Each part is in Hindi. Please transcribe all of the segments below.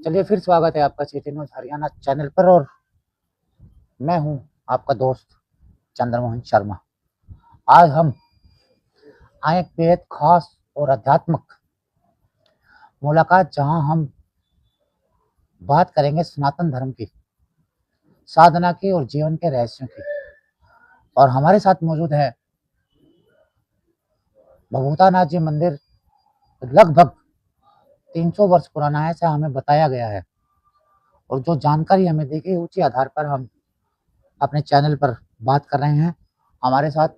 चलिए फिर स्वागत है आपका सिटी न्यूज़ हरियाणा चैनल पर और मैं हूं आपका दोस्त चंद्रमोहन शर्मा। आज हम आए एक बेहद खास और आध्यात्मिक मुलाकात जहां हम बात करेंगे सनातन धर्म की, साधना की और जीवन के रहस्यों की। और हमारे साथ मौजूद है भभूतानाथ जी मंदिर, लगभग 300 वर्ष पुराना है ऐसा हमें बताया गया है। और जो जानकारी हमें दी गई उसी आधार पर हम अपने चैनल पर बात कर रहे हैं। हमारे साथ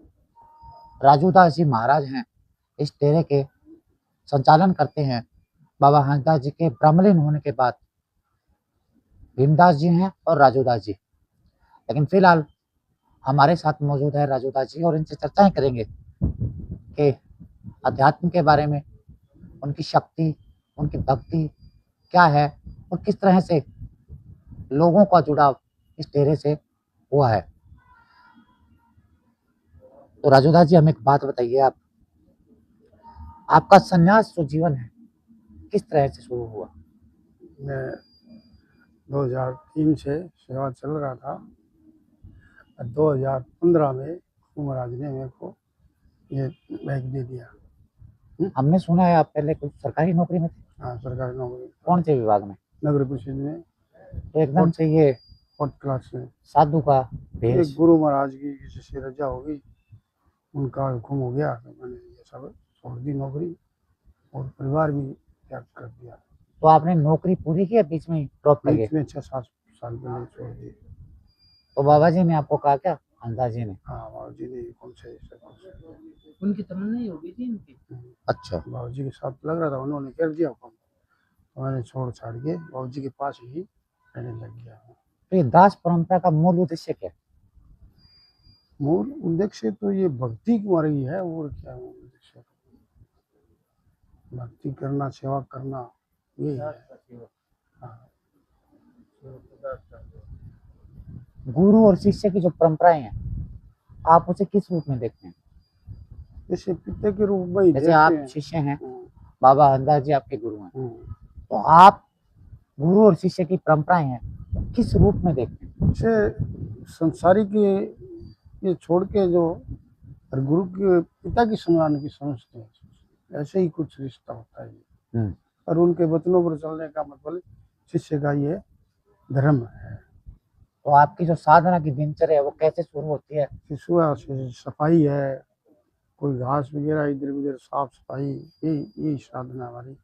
राजू दास जी महाराज हैं, इस डेरे के संचालन करते हैं। बाबा हंसदास जी के ब्रह्मलीन होने के बाद भीमदास जी हैं और राजू दास जी। लेकिन फिलहाल हमारे साथ मौजूद है राजू दास जी और इनसे चर्चाएं करेंगे कि अध्यात्म के बारे में, उनकी शक्ति, उनकी भक्ति क्या है और किस तरह से लोगों का जुड़ाव इस डेरे से हुआ है। तो राजू दास जी, हमें एक बात बताइए, आपका संन्यास जो जीवन है किस तरह से शुरू हुआ? मैं 2003 से सेवा चल रहा था और 2015 में महाराज ने मेरे को ये बैग दे दिया। हमने सुना है आप पहले कुछ सरकारी नौकरी में थे। हाँ, सरकारी नौकरी। कौन से विभाग में? नगर परिषद में। तो एकदम से ये 4th क्लास में साधु का एक भेष। गुरु महाराज की जैसे रजा हो गई, उनका हुक्म हो गया तो मैंने ये सब छोड़ दी नौकरी और परिवार भी त्याग कर दिया। तो आपने नौकरी पूरी की या बीच में ड्रॉप कर गए? बीच में 6-7 साल पहले छोड़ दी। तो बाबा जी ने आपको कहा क्या, हंसदास जी ने? हाँ, बाबा जी ने कौन से उनकी तमन्ना ही होगी थी इनकी। अच्छा, बाबा जी के साथ लग रहा था, उन्होंने कर दिया हुक्म तो मैंने छोड़ छाड़ के बाबू जी के पास ही रहने लग गया। तो ये दास परंपरा का मूल उद्देश्य क्या है? मूल उद्देश्य तो ये भक्ति की मार्ग ही है, और क्या है मूल उद्देश्य? भक्ति करना, सेवा करना, यही है। हाँ। गुरु और शिष्य की जो परंपराएं हैं, आप उसे किस रूप में देखते हैं? जैसे पिता के रूप में ही जैसे देखते आप हैं। शिष्य हैं, बाबा हंसदास जी आपके गुरु हैं, हम्म। तो आप गुरु और शिष्य की परंपराएं हैं किस रूप में देखते हैं? जैसे संसारिक ये छोड़ के जो और गुरु के पिता की सम्मान की समझते हैं, ऐसे ही कुछ रिश्ता होता है। और उनके वचनों पर चलने का मतलब शिष्य का ये धर्म है। तो आपकी जो साधना की दिनचर्या है वो कैसे शुरू होती है? सुबह से सफाई है, कोई घास वगैरह इधर उधर साफ सफाई, यही साधना हमारी।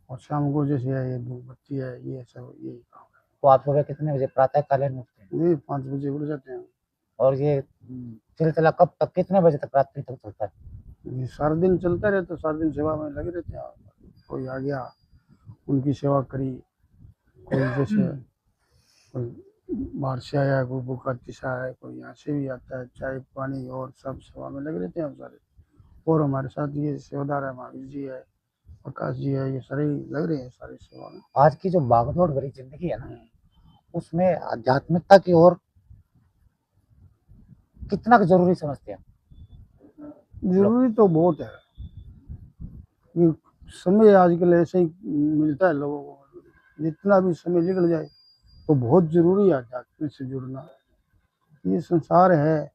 और शाम को जैसे है ये धूप बत्ती है, ये सब यही काम है। तो आप सुबह कितने बजे प्रातः कालीन उठते हैं? ये 5 बजे उठ जाते हैं। और ये सिलसिला कब तक, कितने बजे तक, रात्रि तक चलता है? ये सारा दिन चलता रहता, सारा दिन सेवा में लगे रहते हैं। कोई आ गया, उनकी सेवा करी, कोई जैसे कोई बाहर से आया, कोई भूखा तिसा है, कोई यहाँ से भी आता है, चाय पानी और सब सेवा में लगे रहते हैं हम सारे। और हमारे साथ ये सेवादार है, महावीर जी है, प्रकाश जी है, ये सारे लग रहे हैं सारे सेवा में। आज की जो भागदौड़ भरी जिंदगी है ना, उसमें आध्यात्मिकता की ओर कितना जरूरी समझते हैं? जरूरी तो बहुत है, ये समय आजकल ऐसे ही मिलता है लोगों को, जितना भी समय निकल जाए तो बहुत जरूरी है आध्यात्म से जुड़ना। ये संसार है,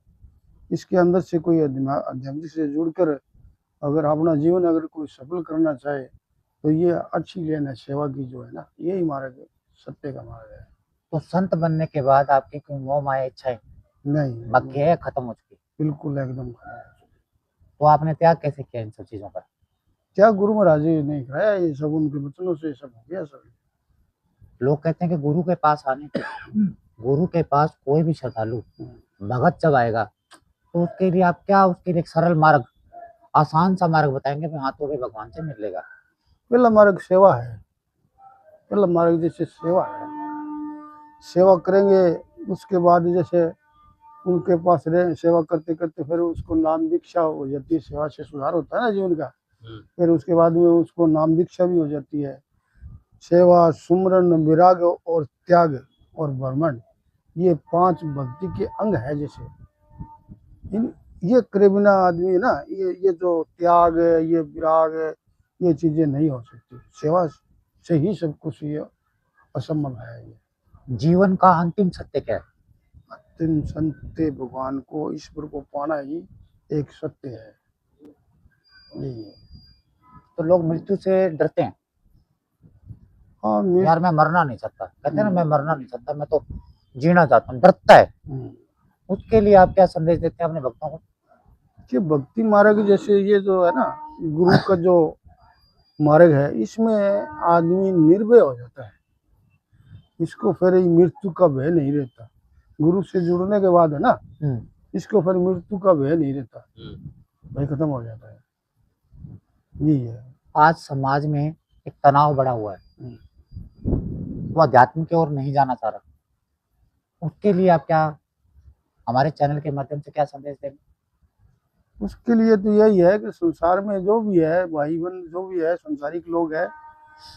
इसके अंदर से कोई आध्यात्मिक से जुड़कर अगर अपना जीवन अगर कोई सफल करना चाहे तो ये अच्छी लेन है सेवा की, जो है ना, यही मार्ग सत्य का मार्ग है। तो संत बनने के बाद आपकी कोई मोह माया इच्छाएं नहीं, बाकी है, खत्म हो चुकी? बिल्कुल एकदम खत्म। तो आपने त्याग कैसे किया इन सब चीजों का? क्या गुरु महाराज जी ने कराया, ये सब उनके वचनों से सब हो गया सब। लोग कहते हैं कि गुरु के पास आने के गुरु के पास कोई भी श्रद्धालु भगत जब आएगा तो उसके लिए आप क्या, उसके लिए एक सरल मार्ग, आसान सा मार्ग बताएंगे? हाँ, तो भी भगवान से मिल लेगा। पहला मार्ग सेवा है, पहला मार्ग जैसे सेवा है, सेवा करेंगे, उसके बाद जैसे उनके पास रहे, सेवा करते करते फिर उसको नाम दीक्षा हो जाती है। सेवा से सुधार होता है ना जीवन का, फिर उसके बाद में उसको नाम दीक्षा भी हो जाती है। सेवा, सुमरन, विराग और त्याग और भ्रमण, ये 5 भक्ति के अंग है। जैसे ये करे बिना आदमी है ना, ये जो त्याग है, ये विराग है, ये चीजें नहीं हो सकती। सेवा से ही सब कुछ ये असंभव है ये। जीवन का अंतिम सत्य क्या है? अंतिम सत्य भगवान को, ईश्वर को पाना ही एक सत्य है, यही है। तो लोग मृत्यु से डरते हैं, हाँ यार मैं मरना नहीं चाहता, कहते हैं ना मैं मरना नहीं चाहता, मैं तो जीना चाहता हूँ, डरता है। उसके लिए आप क्या संदेश देते हैं अपने भक्तों को? कि भक्ति मार्ग जैसे ये जो है ना, गुरु का जो मार्ग है, इसमें आदमी निर्भय हो जाता है, इसको फिर मृत्यु का भय नहीं रहता। गुरु से जुड़ने के बाद है ना, इसको फिर मृत्यु का भय नहीं रहता, भय खत्म हो जाता है, यही है। आज समाज में एक तनाव बढ़ा हुआ है, वो अध्यात्म की ओर नहीं जाना चाह रहा, उसके लिए आप क्या हमारे चैनल के माध्यम से क्या संदेश देंगे? उसके लिए तो यही है कि संसार में जो भी है, भाई बहन जो भी है, संसारिक लोग है,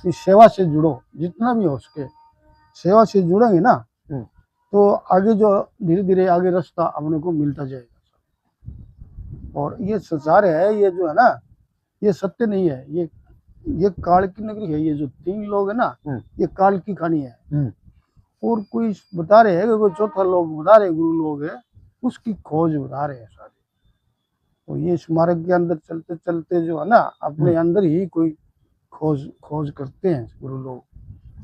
इस सेवा से जुड़ो, जितना भी हो सके सेवा से जुड़ेंगे ना, तो आगे जो धीरे धीरे आगे रास्ता अपने को मिलता जाएगा। और ये संसार है, ये जो है ना, ये सत्य नहीं है, ये काल की नगरी है। ये जो 3 लोग है ना, ये काल की कहानी है। और कोई बता रहे हैं कि कोई चौथा लोग बता रहे, गुरु लोग है, उसकी खोज बता रहे हैं सारे। तो ये स्मारक के अंदर चलते चलते जो है ना, अपने अंदर ही कोई खोज करते हैं गुरु लोग,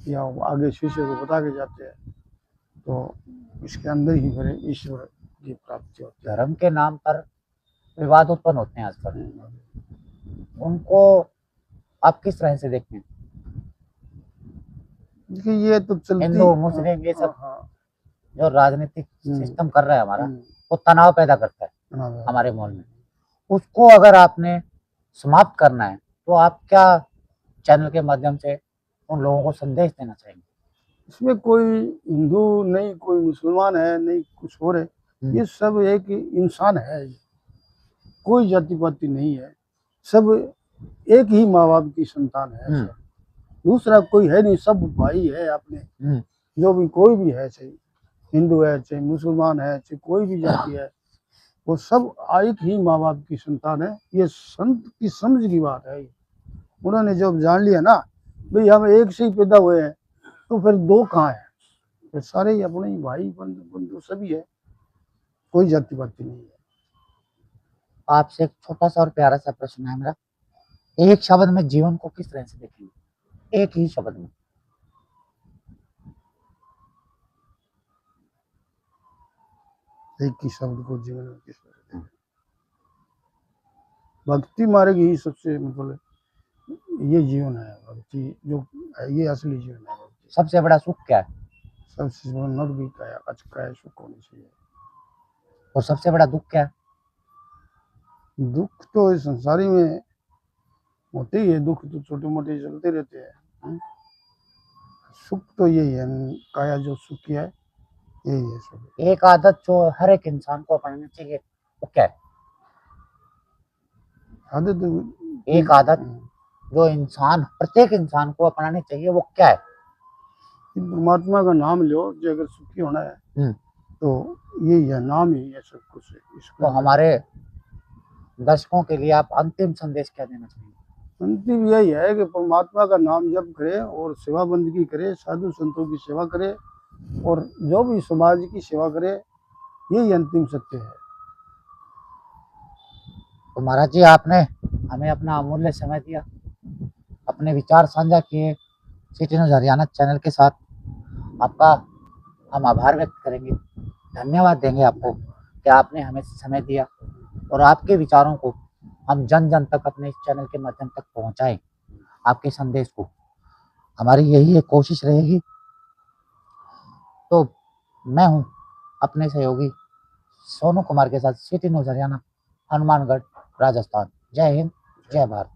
या आगे शिष्य को बता के जाते हैं, तो इसके अंदर ही फिर ईश्वर की प्राप्ति होती है। धर्म के नाम पर विवाद उत्पन्न होते हैं आजकल, उनको आप किस तरह से देखते हैं? देखिए ये तो चलती, हिंदू मुस्लिम ये सब जो राजनीतिक सिस्टम कर रहा है हमारा, वो तनाव पैदा करता है हमारे माहौल में। उसको अगर आपने समाप्त करना है तो आप क्या चैनल के माध्यम से उन लोगों को संदेश देना चाहेंगे? इसमें कोई हिंदू नहीं, कोई मुसलमान है नहीं, कुछ और है, ये सब एक इंसान है, कोई जाति पाति नहीं है, सब एक ही माँ बाप की संतान है, दूसरा कोई है नहीं, सब भाई है अपने। जो भी कोई भी है, चाहे हिंदू है, चाहे मुसलमान है, चाहे कोई भी जाति है, वो सब एक ही माँ बाप की संतान है। ये संत की समझ की बात है। उन्होंने जब जान लिया ना भाई हम एक से ही पैदा हुए हैं, तो फिर 2 कहाँ है, फिर सारे ही अपने ही भाई बंधु सभी है, कोई जाति पाति नहीं है। आपसे एक छोटा सा और प्यारा सा प्रश्न है मेरा, एक शब्द में जीवन को किस तरह से देखेंगे? एक ही शब्द में। एक ही शब्द को जीवन में किस तरह से देखें? भक्ति मार्ग ही सबसे मतलब ये जीवन है, भक्ति जो है ये असली जीवन है। सबसे बड़ा सुख क्या है? सबसे बड़ा नरक का है, अच्छा है, सुख होनी चाहिए। और सबसे बड़ा दुख क्या है? दुख तो इस संसारी में होते ही है, दुख तो छोटे मोटे चलते रहते हैं। सुख तो यही है, काया जो सुख किया है यही है सुख। एक आदत जो हर एक इंसान को अपनानी चाहिए वो क्या है? आदत, एक आदत जो प्रत्येक इंसान को अपनानी चाहिए वो क्या है? परमात्मा का नाम लो, जो अगर सुखी होना है तो यही है, नाम ही है सब कुछ। तो हमारे दर्शकों के लिए आप अंतिम संदेश क्या देना चाहेंगे? अंतिम यही है कि परमात्मा का नाम जप करे और सेवा बंदगी करे, साधु संतों की सेवा करे और जो भी समाज की सेवा करे, यही अंतिम सत्य है। तो महाराज जी आपने हमें अपना अमूल्य समय दिया, अपने विचार साझा किए सिटी न्यूज़ हरियाणा चैनल के साथ, आपका हम आभार व्यक्त करेंगे, धन्यवाद देंगे आपको कि आपने हमें समय दिया और आपके विचारों को हम जन जन तक अपने इस चैनल के माध्यम तक पहुंचाएं, आपके संदेश को। हमारी यही एक कोशिश रहेगी। तो मैं हूं अपने सहयोगी सोनू कुमार के साथ सिटी न्यूज़ हरियाणा, हनुमानगढ़, राजस्थान। जय हिंद, जय भारत।